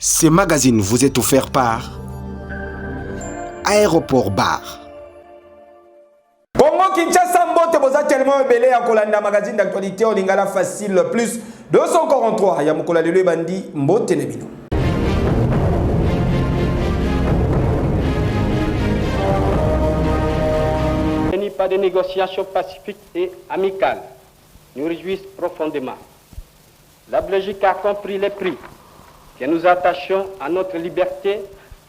Ce magazine vous est offert par Aéroport Bar. Congo Kinshasa mbote boza tellement belé ya kolanda magazine d'actualité au lingala facile plus 243 ya mukola lelo bandi mbote nebino. Pas de négociations pacifiques et amicales nous réjouissent profondément. La Belgique a compris les prix que nous attachons à notre liberté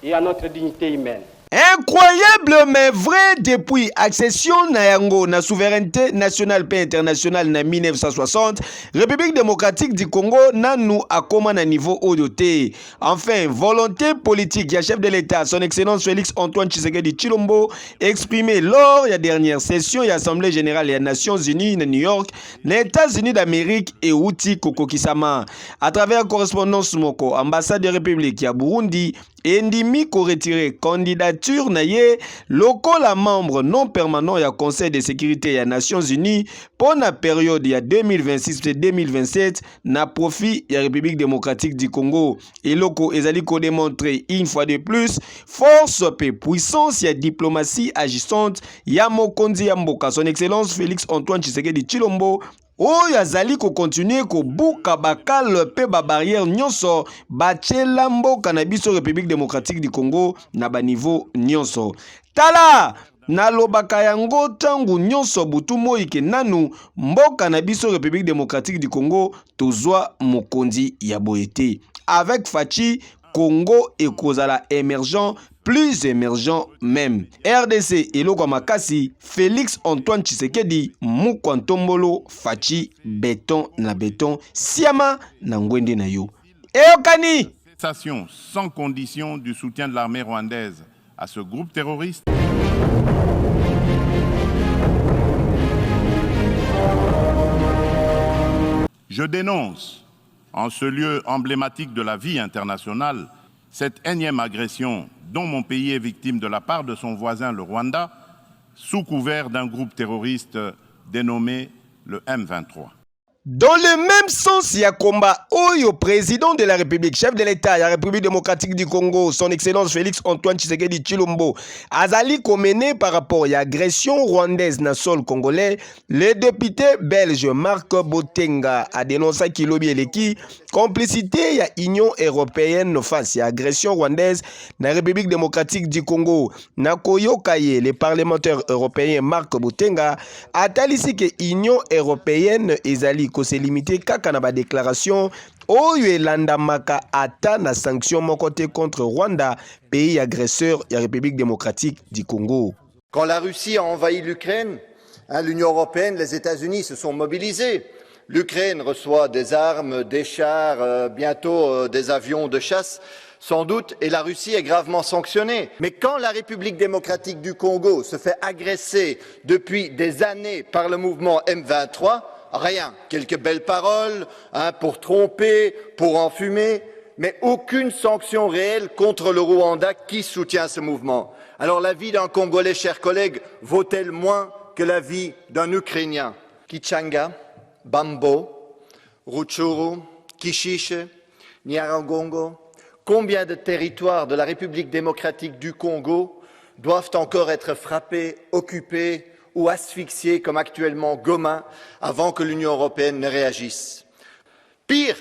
et à notre dignité humaine. Incroyable mais vrai, depuis accession na yango na souveraineté nationale et internationale na 1960, République démocratique du Congo n'a nous akoma na niveau odoté. Enfin, volonté politique ya chef de l'État, son excellence Félix Antoine Tshisekedi Tshilombo, exprimé lors de la dernière session de l'Assemblée générale des Nations Unies na New York, les États-Unis d'Amérique et Outi Kokokisama. À travers correspondance moko, ambassade de République ya Burundi, Endimi ko retiré candidature na ye lokola membre non permanent ya Conseil de sécurité ya Nations Unies pour la période ya 2026-2027 na profit ya République démocratique du Congo. Et loko ezali ko démontrer une fois de plus force et puissance ya diplomatie agissante ya mokonzi ya mboka son excellence Félix Antoine Tshisekedi Tshilombo. Oyo azali ko continuer ko buka bakal pe ba barrière nyonso bachela mboka na biso République démocratique du Congo na ba niveau nyonso. Tala na lobaka yango tangu nyonso butu moi ke nanu mboka na biso République démocratique du Congo tozwa mokonzi ya boyete. Avec Fachi, Congo ekozala émergent, plus émergent même. RDC eloko makasi, Félix Antoine Tshisekedi, Mukwantombolo, Fachi, béton na béton, Siama na ngwende na yo. Eokani! Cessation sans condition du soutien de l'armée rwandaise à ce groupe terroriste. Je dénonce, en ce lieu emblématique de la vie internationale, cette énième agression dont mon pays est victime de la part de son voisin le Rwanda, sous couvert d'un groupe terroriste dénommé le M23. Dans le même sens, il y a combat Oyo, président de la République, chef de l'État, la République démocratique du Congo, son excellence Félix Antoine Tshisekedi Tshilombo, Azali Komené par rapport à l'agression rwandaise dans le sol congolais, le député belge Marc Botenga a dénoncé qu'il y a complicité ya Union européenne face à l'agression rwandaise dans la République démocratique du Congo. Nakoyo Kaye, le parlementaire européen Marc Botenga, a talisé que l'Union européenne ezali ko se limiter kaka na ba déclaration oyo elandamaka ata na sanction mokote contre Rwanda, pays agresseur de la République démocratique du Congo. Quand la Russie a envahi l'Ukraine, l'Union européenne, les États-Unis se sont mobilisés. L'Ukraine reçoit des armes, des chars, bientôt des avions de chasse, sans doute, et la Russie est gravement sanctionnée. Mais quand la République démocratique du Congo se fait agresser depuis des années par le mouvement M23, rien, quelques belles paroles pour tromper, pour enfumer, mais aucune sanction réelle contre le Rwanda qui soutient ce mouvement. Alors la vie d'un Congolais, chers collègues, vaut-elle moins que la vie d'un Ukrainien? Kichanga, Bambo, Rutshuru, Kishishe, Nyiragongo, combien de territoires de la République démocratique du Congo doivent encore être frappés, occupés ou asphyxiés comme actuellement Goma avant que l'Union européenne ne réagisse? Pire,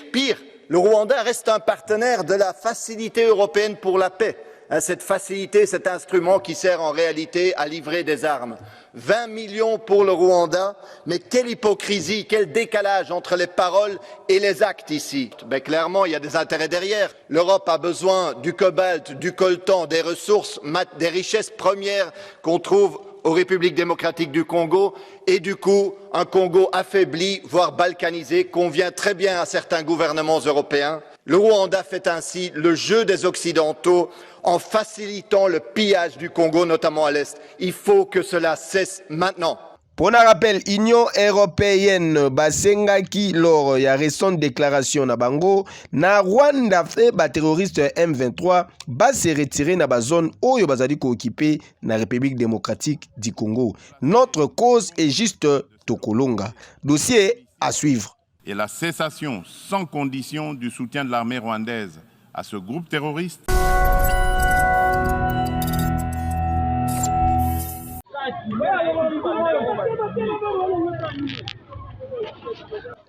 le Rwanda reste un partenaire de la Facilité européenne pour la paix. Cette facilité, cet instrument qui sert en réalité à livrer des armes. 20 millions pour le Rwanda, mais quelle hypocrisie, quel décalage entre les paroles et les actes ici. Mais clairement, il y a des intérêts derrière. L'Europe a besoin du cobalt, du coltan, des ressources, des richesses premières qu'on trouve aux Républiques démocratiques du Congo, et du coup, un Congo affaibli, voire balkanisé, convient très bien à certains gouvernements européens. Le Rwanda fait ainsi le jeu des Occidentaux en facilitant le pillage du Congo, notamment à l'Est. Il faut que cela cesse maintenant. Pour un rappel, Union européenne basengaki lors ya récente déclaration na bango na Rwanda fait ba terroriste M23 ba se retirer na ba zone oyo bazali ko occuper na République démocratique du Congo. Notre cause est juste Tokolonga. Dossier à suivre. Et la cessation sans condition du soutien de l'armée rwandaise à ce groupe terroriste.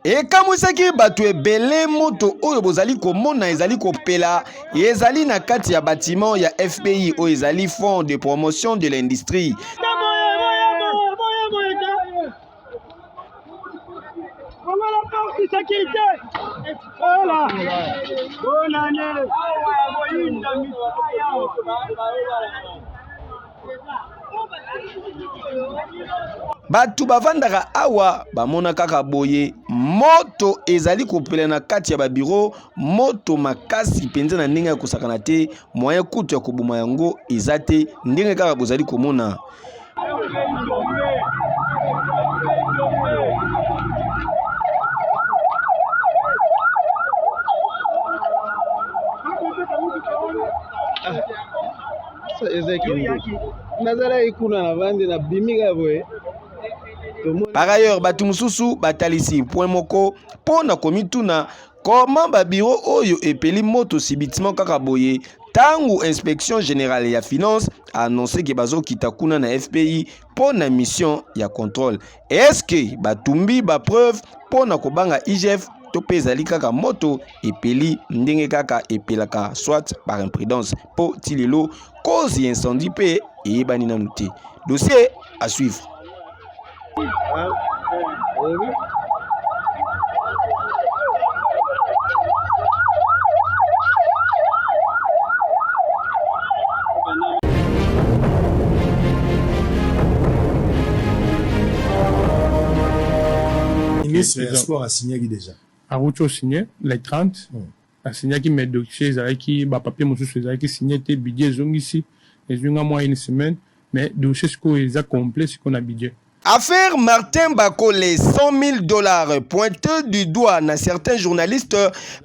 Ekamusaki bato ebele moto oyo bozali komona ezali kopela ezali na kati ya bâtiment ya FPI oyo ezali Fonds de promotion de l'industrie. Batu bavandaka awa bamona kaka boye moto ezali kopela na kati ya babiro moto makasi penza na ndenge ya kosakana te moyen kutu ya koboma yango eza te ndenge kaka bozali komona. Par ailleurs, batu mususu batalisi point moko pona komituna comment babiro oyo epeli moto subitement kaka boye tangu inspection générale ya finance a annoncé que bazo kitakuna na FPI pona mission ya contrôle. Est-ce que batumbi ba preuve pona kobanga IGF to pezali kaka moto epeli ndenge kaka epelaka soit par imprudence po tilelo cause incendie pe eyebani nanu te. Dossier à suivre. Espoir a signé déjà. Arucho signé les 30. A signé qui met dossier qui ba papier mon sous qui signé te budget zong ici et zunga moi une semaine mais dossier ce qu'on est complet ce qu'on a budget. Affaire Martin Bakole, $100,000 pointé du doigt na certains journalistes,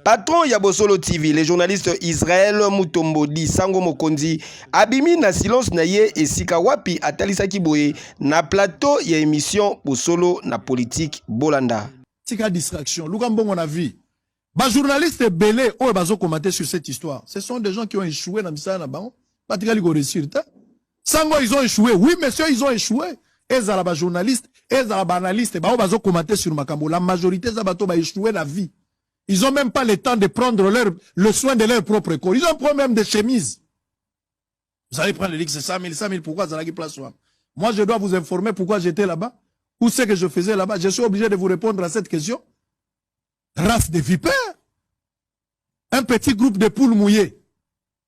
patron Yabosolo TV, les journalistes Israël Mutombodi, Sango Mokonzi, abimi na silence na ye et sika wapi atalisaki boye na plateau ya émission Bosolo na politique Bolanda. Tika distraction, Lugambon on a vu. Ba journaliste belé ou bazo commenter sur cette histoire. Ce sont des gens qui ont échoué dans Missa na bango. Pas tika ligo réussir. Sango ils ont échoué. Oui monsieur, ils ont échoué. Ils ont journalistes, ils ont analystes, bah on commenter sur Makambo. La majorité des bateaux échoué la vie. Ils ont même pas le temps de prendre le soin de leur propre corps. Ils ont pris même des chemises. Vous allez prendre le lit, c'est 100 000, pourquoi ça n'a place soin? Moi, je dois vous informer pourquoi j'étais là-bas. Où c'est que je faisais là-bas? Je suis obligé de vous répondre à cette question. Race de vipères. Un petit groupe de poules mouillées.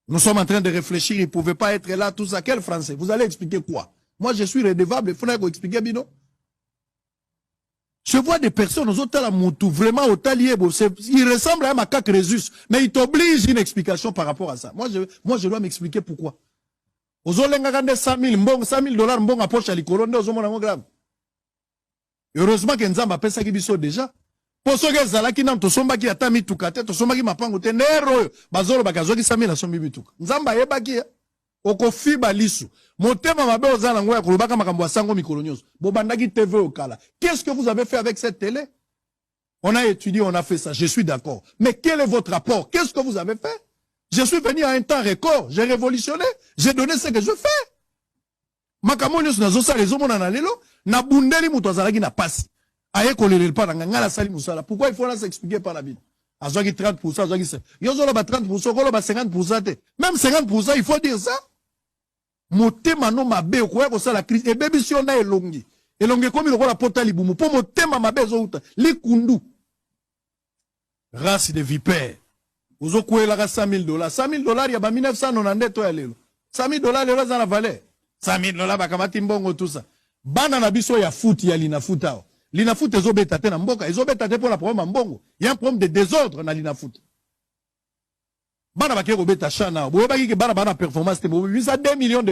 Nous sommes en train de réfléchir, ils ne pouvaient pas être là, tout ça. Quel français? Vous allez expliquer quoi? Moi, je suis redevable. Il faudrait que vous expliquiez, Bino. Je vois des personnes aux hôtels à Moutou, vraiment au talier. Ils ressemblent à un macaque Résus. Mais ils t'obligent une explication par rapport à ça. Moi, je dois m'expliquer pourquoi. Aux Olengagande 100 000 $, mbong à poche à l'Icolonde, aux hommes grave. Heureusement que Nzamba a ça qui biso déjà. Pour ceux qui sont là, qui n'ont pas qui atami tukate, to somba qui mapango te nero, bazolo bakazo qui 100 000 sombi bituka. Nzamba yebaki okofi balisu. Motema mabe ozala ngoya kolobaka makambo ya sango mikolo nyonso. Bobandaki TV okala. Qu'est-ce que vous avez fait avec cette télé? On a étudié, on a fait ça. Je suis d'accord. Mais quel est votre rapport? Qu'est-ce que vous avez fait? Je suis venu à un temps record. J'ai révolutionné. J'ai donné ce que je fais. Makambo nyonso nazosa les hommes na lelo, na bundeli muto azalaki na pasi. Aye kolelel pa na ngala sali musala. Pourquoi il faut là s'expliquer par la Bible? Azwaki 30%, azwaki 50%. Yozolo ba 30%, kolo ba 50% te. Même 50%, il faut dire ça. Motema no mabe okoya ko sala crise. Et baby si on a elongi. Elongi komi lokola pota libumu. Po motema mabe zouta. Likundu. Race de vipère. Ozo kouela ka $100 000. $100 000 ya ba 1990 to ya lelo. $100 000 lelo za na valeur. $100 000 bakamati mbongo tout ça. Bana na biso ya foot ya lina foot ao. Lina foot ezobeta te na mboka, ezobeta te pour la problème mbongo. Il y a un problème de désordre na lina foot. Bana bakye ko beta chana, bo baki ke bana performance te bo visa $2 millions.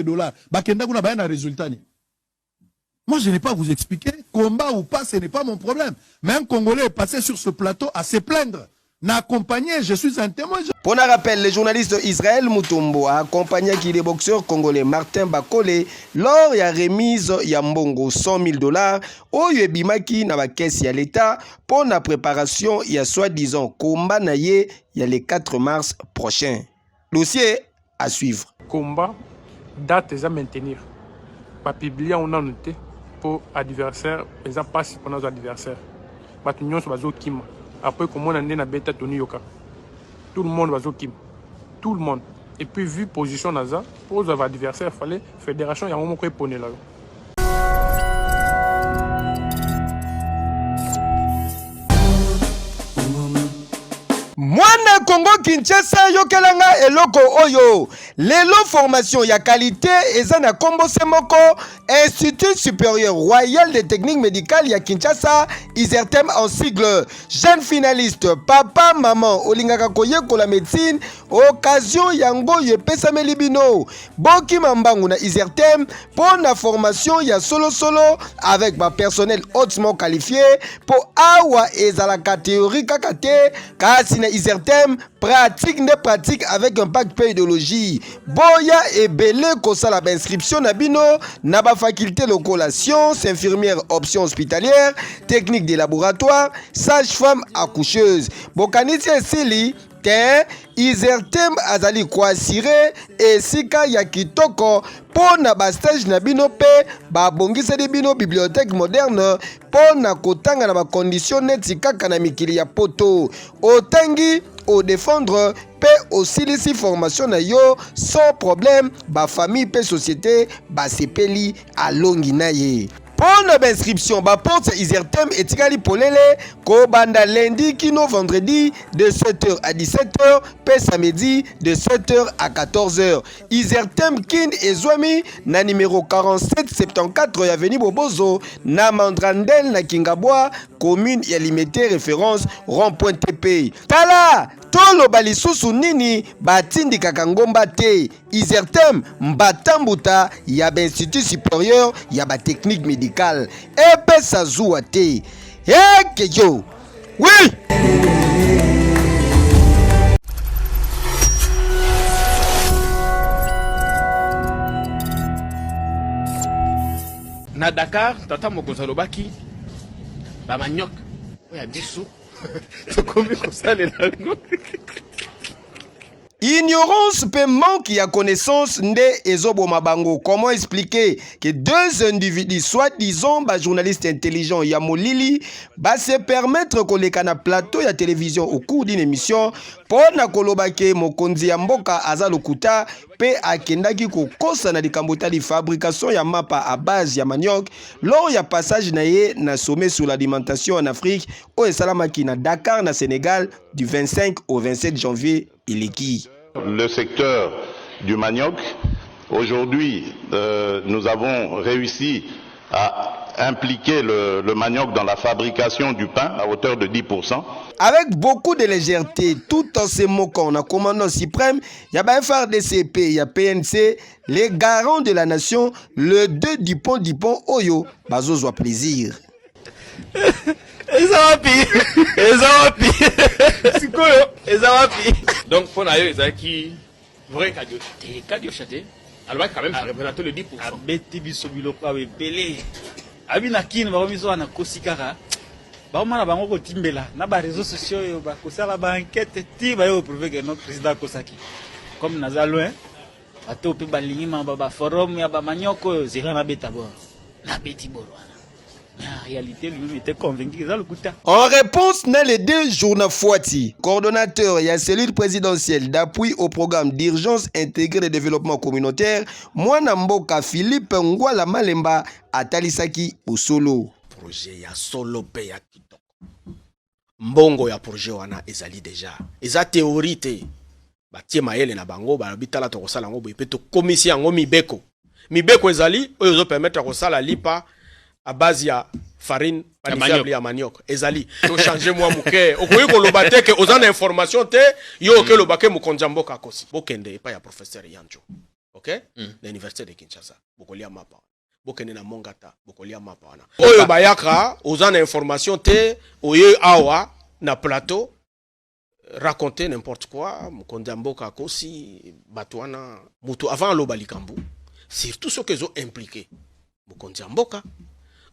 Bakenda kuna ba na résultat ni. Moi je n'ai pas à vous expliquer combat ou pas, ce n'est pas mon problème. Mais un Congolais est passé sur ce plateau à se plaindre Na accompagné, je suis un témoin. Pour un rappel, le journaliste Israël Mutombo a accompagné le boxeur congolais Martin Bakole lors de la remise de Mbongo $100 000 au Yebimaki na la caisse de l'État pour la préparation de soi-disant combat naye le 4 mars prochain. Dossier à suivre. Combat, date à maintenir. Pas publier, on a noté pour adversaire, les passes pour nos adversaires. Batunion sur Bazo Kim. Après, comment on a na bêta Tony Yoka. Tout le monde va au Kim. Tout le monde. Et puis, vu position Naza, pour les adversaires, il fallait fédération, il y a un moment qu'on est là. Mwana Congo Kinshasa yokelanga eloko oyo lelo formation ya qualité eza na kombo semoko Institut supérieur royal de techniques médicales ya Kinshasa ISERTEM en sigle. Jeune finaliste papa maman olingaka koyekola médecine occasion yango yepesameli bino boki mambangu na ISERTEM pour na formation ya solo avec ba personnel hautement qualifié pour awa ezalaka théorie kaka te kasi na ISERTEM pratique ne pratique avec un pack pédologie boya ebele kosala ba inscription na bino na ba faculté lokola sciences infirmière option hospitalière technique de laboratoire sage-femme accoucheuse bokanisi esili te ISERTEM azali koasire esika ya kitoko po na ba stage na bino pe ba bongiseli bino bibliothèque moderne po na kotanga na ba condition neti kaka na mikili ya poto otangi au défendre pe osilisi formation na yo sans problème ba famille pe société ba sepeli alongi na ye. Pour l'inscription, ba porte ISERTEM et Tigali Polele, Kobanda lundi kino vendredi de 7h à 17h, pe samedi de 7h à 14h. ISERTEM Kin et Zwami na numéro 4774 avenue Bobozo, na Mandrandel na Kingabwa, commune ya limité référence rond-point TP. Tala tolo balisusu nini batindi kakangomba te ISERTEM mbatambuta ya ba institut supérieur ya ba technique médicale epesa zuwa te ekeyo oui. Na Dakar tata mokonzi alobaki ba manioc oya biso tokomi kosalela yango. Ignorance peut manque ya connaissance nde ezoboma bango. Comment expliquer que deux individus soi-disant ba journalistes intelligents ya molili ba se permettre koleka na plateau ya télévision au cours d'une émission pour na kolobake mokonzi ya mboka aza lokuta pe akendaki kokosa na likambo tali fabrication ya mapa à base ya manioc lors ya passage na ye na sommet sur l'alimentation en Afrique au esalamaki na Dakar na Sénégal du 25 au 27 janvier. Le secteur du manioc, aujourd'hui, nous avons réussi à impliquer le manioc dans la fabrication du pain à hauteur de 10%. Avec beaucoup de légèreté, tout en se moquant, en commandant suprême, il y a FRDCP, il y a PNC, les garants de la nation, le 2 Dupont Oyo, bazozo plaisir. Donc pour nayo ezaki vrai cadio chaté alors quand même représenter le 10%. Abeti biso biloko abele abina kini ba biso na kosikara ba mana bango ko timbela na ba réseaux sociaux yo ba kosala ba enquête ti ba yo prouver que notre président Kosaki comme naza loin bato pe ba lingima ba forum ya ba manyoko zira na beta bo na beti boro. En réalité, lui était convaincu que ça le coûtait. En réponse, dans les deux journaux Fouati, coordonnateur et cellule présidentielle d'appui au programme d'urgence intégré de développement communautaire, Mwana Mboka Philippe Ngwala Malemba Atalisaki Osolo. Projet ya solo pe ya kitoko. Mbongo ya projet wana ezali déjà. Eza théorie te. Batie maele na bango ba bitala to kosala ngo boye to komisi yango mibeko. Mibeko ezali oyo zo permettre kosala lipa à base ya farine panifiable ya manioc ezali to changer moi muke okoyi ko lobate ke ozana information te yo ke lobake mukonja mboka kosi bokende epa ya professeur Yancho OK na université de Kinshasa bokolia mapa bokende na Mongata bokolia mapa wana oyo bayaka ozana information te oye awa na plateau raconter n'importe quoi, Mokonzi Mboka Kosi, Batouana, Moutou, avant l'Obalikambu, surtout ceux qui sont impliqués. Mokonzi Mboka,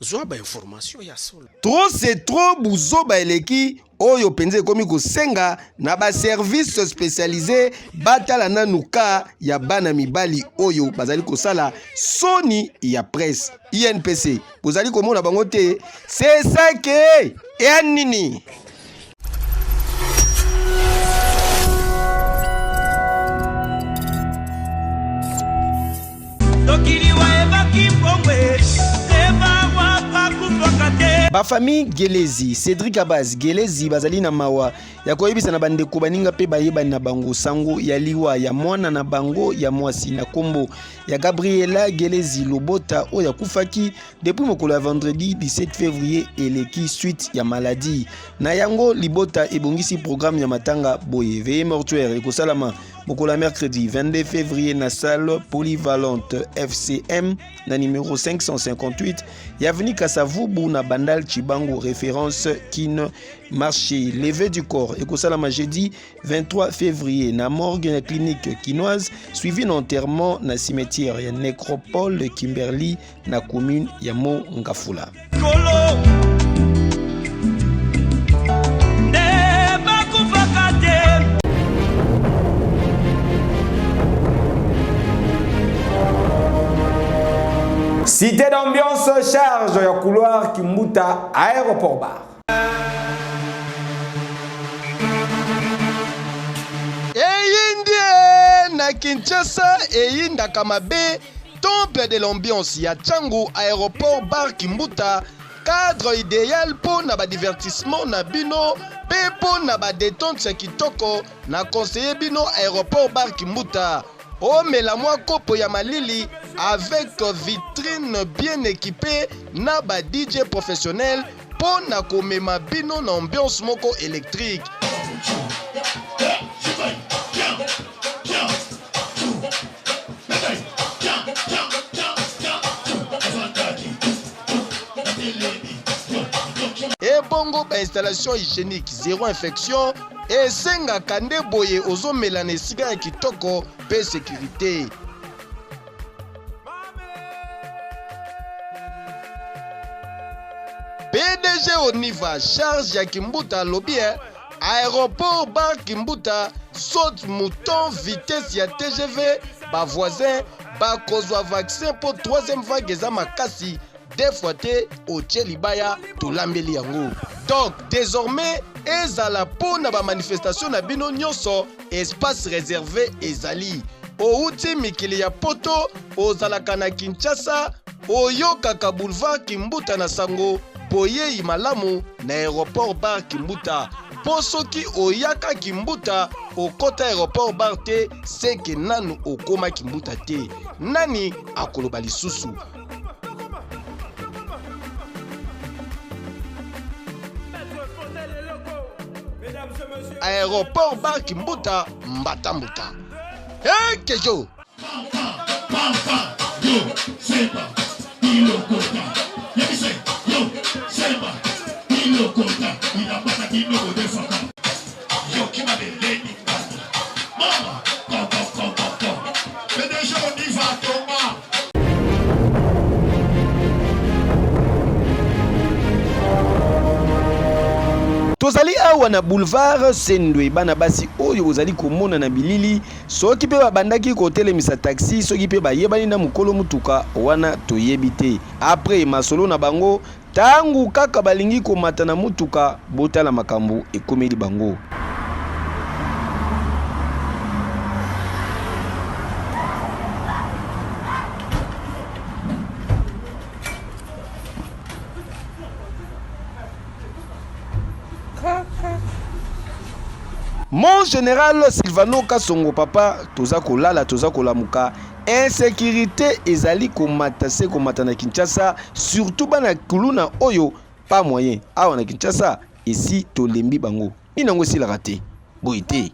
zoa ba information ya solo. Trop c'est trop buzoba eleki oyo penze komi kosenga na ba service spécialisé batala nanuka ya bana mibali oyo bazali kosala soni ya presse INPC. Bozali komona bango te, c'est ça que et nini. Ba famille Gelezi, Cédric Abbas, Gelezi bazali na mawa ya koyebisa na bandeko baninga pe bayeba na bango sango ya liwa ya mwana na bango ya mwasi na kombo ya Gabriela Gelezi Lobota oya kufaki depuis mokolo ya vendredi 17 février eleki suite ya maladie na yango libota ebongisi programme ya matanga boye veille mortuaire ekosalama mokolo ya mercredi 22 février na salle polyvalente FCM na numéro 558 ya avenue Kasavubu na Bandal Chibango référence Kin marché levé du corps ekosalama jeudi 23 février na morgue na clinique kinoise suivi d'enterrement na cimetière ya nécropole de Kimberly na commune ya Mongafula. Cité d'ambiance charge ya couloir Kimbuta aéroport bar. Eyinde na Kinshasa eyinda kamabe temple de l'ambiance ya Tchangu aéroport bar Kimbuta cadre idéal pour na ba divertissement na bino pe pour na ba détente kitoko na conseiller bino aéroport bar Kimbuta. Oh mais la moi kopo ya malili avec vitrine bien équipée na ba DJ professionnel pour na komema bino na ambiance moko électrique. Et bongo ba installation hygiénique zéro infection et senga kande boye ozo melane siga ya kitoko pe sécurité. PDG Oniva charge ya Kimbuta lobby aéroport bar Kimbuta saute mouton vitesse ya TGV ba voisin ba kozwa vaccin pour troisième vague eza makasi deux fois te otie libaya tolambeli yango. Donc désormais ezala po na ba manifestation na bino nyonso espace réservé ezali outi mikili ya poto ozalaka na Kinshasa oyokaka boulevard Kimbuta na sango boye malamu na aéroport bar Kimbuta. Po soki oyaka Kimbuta okota aéroport bar te seke nanu okoma Kimbuta te nani akoloba lisusu. Aéroport bar Kimbuta Mbatambuta. Hey Kejo. Tozali awa na boulevard Sendwe bana basi oyo ozali komona na bilili soki pe babandaki kotelemisa taxi soki pe bayebani na mukolo mutuka wana toyebi te. Après masolo na bango tangu kaka balingi komata na mutuka botala makambo ekomeli bango. Mon général Silvano Kasongo papa toza kolala toza kolamuka insécurité ezali komata se komata na Kinshasa surtout bana kuluna oyo pas moyen awa na Kinshasa ici tolembi bango inango sila raté boité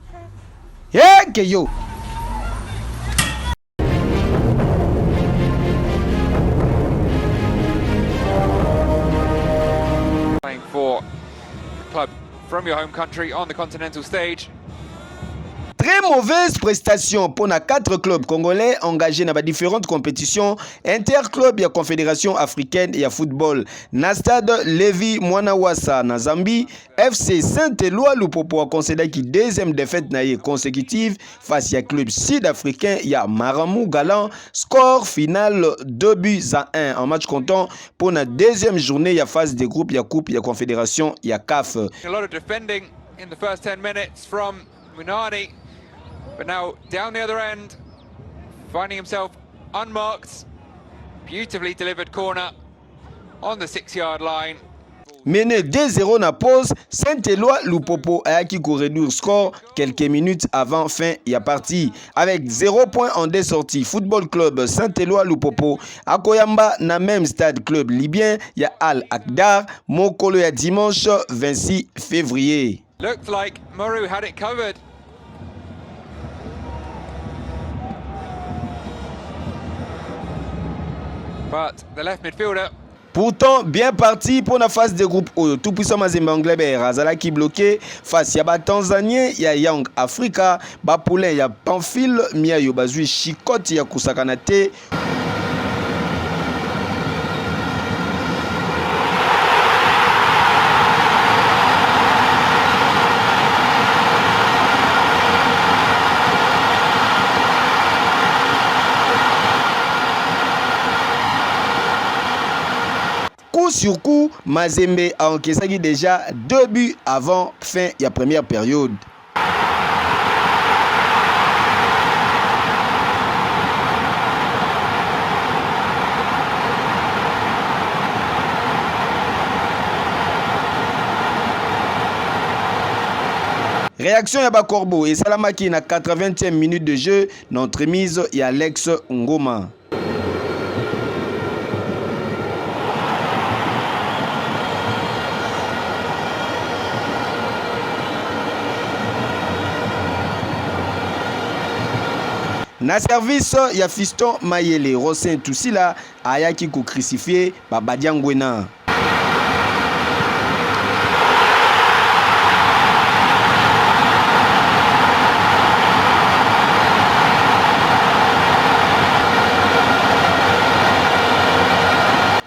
ke yo for club from from your home country on the continental stage. Très mauvaise prestation pour les 4 clubs congolais engagés dans différentes compétitions interclub ya Confédération africaine ya football. Na stade Levi Mwanawasa na Zambie, FC Saint-Éloi Lupopo a concédé qui deuxième défaite naie consécutive face à club sud-africain ya Maramou Galant. Score final 2-1 en match comptant pour la deuxième journée ya phase de groupe ya coupe ya Confédération ya CAF. A lot of defending in the first 10 minutes from Munani. But now down the other end, finding himself unmarked, beautifully delivered corner on the 6-yard line. Mené 2-0 na pause, Saint-Éloi Lupopo a acquis pour réduire score quelques minutes avant fin ya partie. Avec 0 points en 2 sorties, Football Club Saint-Éloi Lupopo à Koyamba na même stade club libyen ya Al Akdar, Mokolo ya dimanche 26 février. Looked like Moru had it covered. But the left midfielder. Pourtant, bien parti pour la phase de groupe Oyo. Tout puissant Mazembe Anglebert, Azalaki bloqué face à Tanzanien, ya Young Africa, Bapoulin, ya Pamphile, Mia Yobazui, Chikoti, ya Kusakanate. Coup sur coup, Mazembe a encaissé déjà 2 buts avant fin de la première période. Réaction Yaba Corbeau et Salamaki na 80e minute de jeu, notre mise et Alex Ngoma. Na service ya Fiston Mayele, Rosin Toussila ayaki ko crucifié Babadia Ngwena.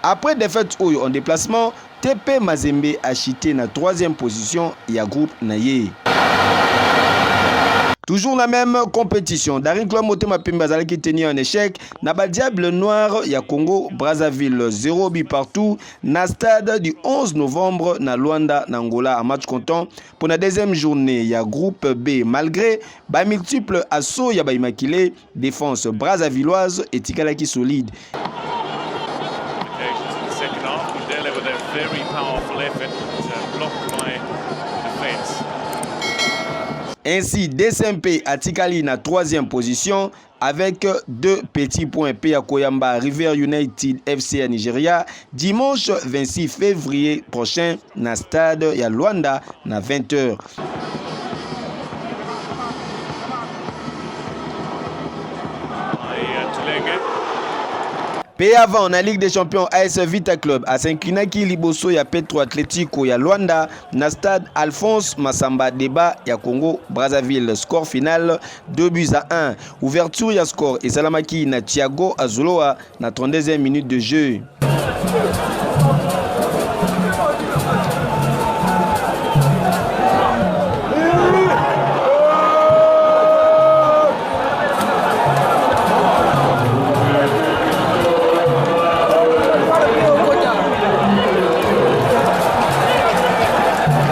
Après défaite en déplacement, TP Mazembe a chuté na 3e position ya groupe Naye. Toujours la même compétition, Daring Club Motema Pembazala qui tenait un échec, Naba Diable Noir ya Congo Brazzaville 0 but partout, na stade du 11 novembre na Luanda na Angola en match comptant pour la deuxième journée ya groupe B malgré ba multiples assauts ya ba immaculé, défense brazzavilloise et Tikalaki solide. Ainsi, DSMP a Tikali na 3e position avec 2 petits points. P à Koyamba, River United FC à Nigeria, dimanche 26 février prochain, na stade ya Luanda na 20h. P avant na Ligue des Champions, AS Vita Club a s'inclinaki liboso ya Petro Atlético ya Luanda na stade Alphonse Massamba Deba ya Congo Brazzaville. Score final 2-1. Ouverture ya score et Salamaki na Thiago Azuloa na 32e minute de jeu.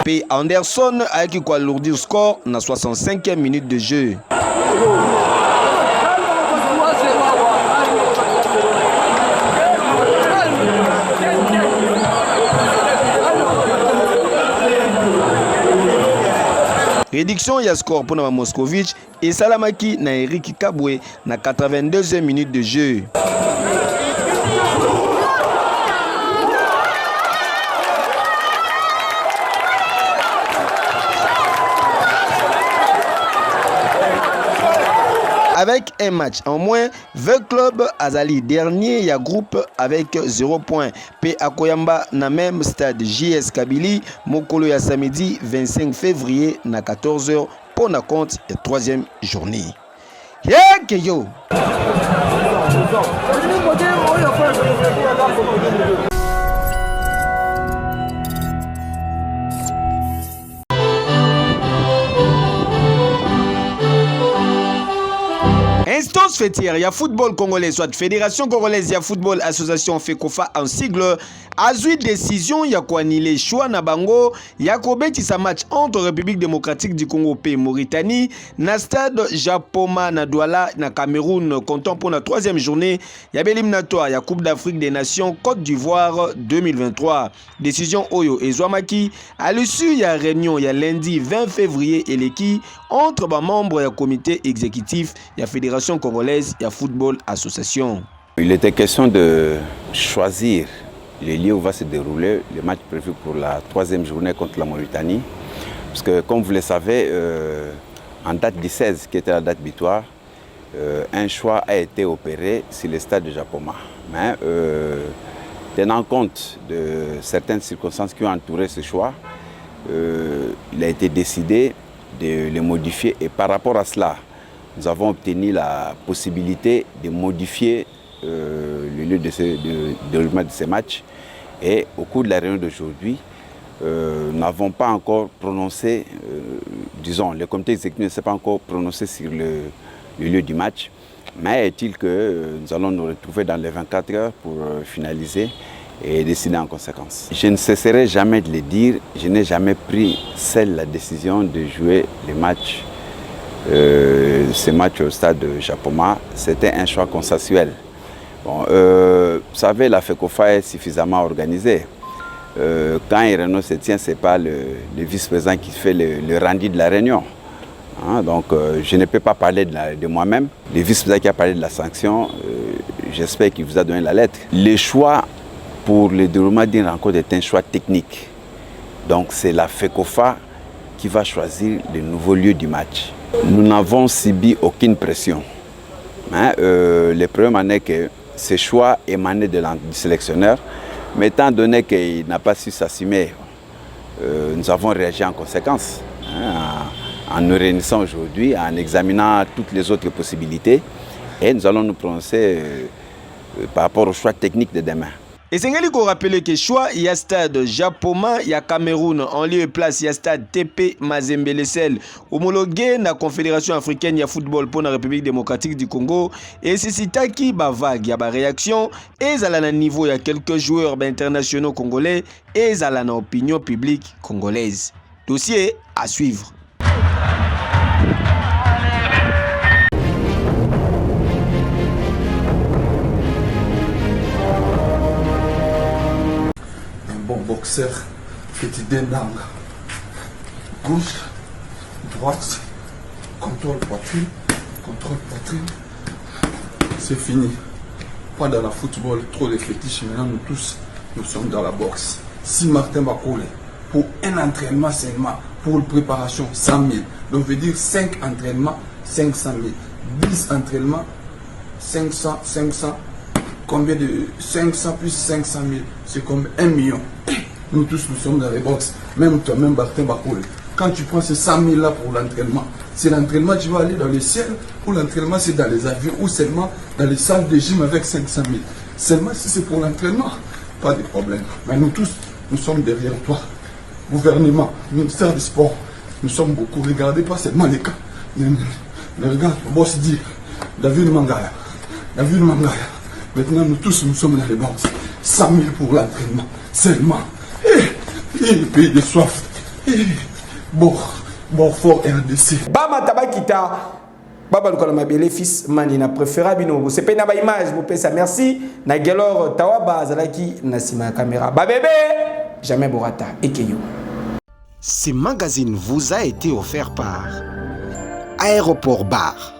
P. Anderson a qui quoi alourdir score na 65e minute de jeu. Réduction ya score pour Moscovitch et Salamaki na Eric Kabwe na 82e minute de jeu. avec un match en moins. 20 clubs azali dernier ya groupe avec 0 points. P Akoyamba na même stade JS Kabili mokolo ya samedi 25 février na 14h pour na compte la 3e journée. Yo. Instance fêtière, il y a football congolais, soit Fédération congolaise, il y a football association FECOFA en sigle. Azui décision, il y a quoi ni les choix na bango, il y a kobeti sa match entre République démocratique du Congo et Mauritanie, na stade Japoma na Douala na Cameroun, comptant pour la 3e journée, il y a l'éliminatoire, il y a Coupe d'Afrique des Nations Côte d'Ivoire 2023. Décision Oyo et Zouamaki, à l'issue, il y a réunion, il y a lundi 20 février et l'équipe entre les membres du comité exécutif, il y a Fédération congolaise, il y a Football Association. Il était question de choisir les lieux où va se dérouler le match prévu pour la 3e journée contre la Mauritanie. Parce que comme vous le savez, en date du 16, qui était la date butoir, un choix a été opéré sur le stade de Japoma. Mais tenant compte de certaines circonstances qui ont entouré ce choix, il a été décidé de les modifier et par rapport à cela, nous avons obtenu la possibilité de modifier le lieu de déroulement de ces matchs et au cours de la réunion d'aujourd'hui, nous n'avons pas encore prononcé, disons, le comité exécutif ne s'est pas encore prononcé sur le lieu du match, mais est-il que nous allons nous retrouver dans les 24 heures pour finaliser et décider en conséquence. Je ne cesserai jamais de le dire, je n'ai jamais pris seule la décision de jouer les matchs, ce match au stade de Japoma. C'était un choix consensuel. Bon, vous savez, la FECOFA est suffisamment organisée. Quand une réunion se tient, ce n'est pas le vice-président qui fait le rendu de la réunion. Hein, donc je ne peux pas parler de moi-même. Le vice-président qui a parlé de la sanction, j'espère qu'il vous a donné la lettre. Le choix pour le déroulement d'une rencontre est un choix technique. Donc c'est la FECOFA qui va choisir le nouveau lieu du match. Nous n'avons subi aucune pression. Hein, le problème est que ce choix émanait du sélectionneur, mais étant donné qu'il n'a pas su s'assumer, nous avons réagi en conséquence. Hein, en nous réunissant aujourd'hui, en examinant toutes les autres possibilités, et nous allons nous prononcer par rapport au choix technique de demain. Et c'est qu'il faut rappeler que choix, il y a stade Japoma, il y a Cameroun, en lieu et place, il y a stade TP Mazembe-Lesel, homologué na Confédération africaine, il y a football pour la République démocratique du Congo. Et c'est Sitaki, vague, il y a réaction, et il y a niveau, il y a quelques joueurs internationaux congolais, et il y a l'opinion publique congolaise. Dossier à suivre. Bon boxeur, petit denanga. Gauche, droite, contrôle poitrine. C'est fini. Pas dans la football, trop de fétiches. Maintenant, nous tous, nous sommes dans la boxe. Si Martin Bakole, pour un entraînement seulement, pour la préparation, 100 000. Donc, veut dire 5 entraînements, 500 000. 10 entraînements, 500. Combien de 500 plus 500 000, c'est comme 1 million. Nous tous, nous sommes dans les box. Même toi, même Martin Bakole. Quand tu prends ces 100 000 là pour l'entraînement, c'est l'entraînement, tu vas aller dans le ciel, ou l'entraînement, c'est dans les avions, ou seulement dans les salles de gym avec 500 000. Seulement si c'est pour l'entraînement, pas de problème. Mais nous tous, nous sommes derrière toi. Gouvernement, ministère du sport, nous sommes beaucoup. Regardez pas seulement les cas. Mais regarde, le boss dit, David Mangaya. Maintenant, nous tous, nous sommes dans les box. 100 000 pour l'entraînement. Seulement. Et le pays de soif. Bon, fort RDC. Bama Tabakita. Baba Lukola Mabele fils Manina préférable bino. C'est pas une image, vous payez ça. Merci. Na Gelor Tawaba Zalaki Nasima caméra. Ba bébé. Jamais Borata. Ekeyo. Ce magazine vous a été offert par Aéroport Bar.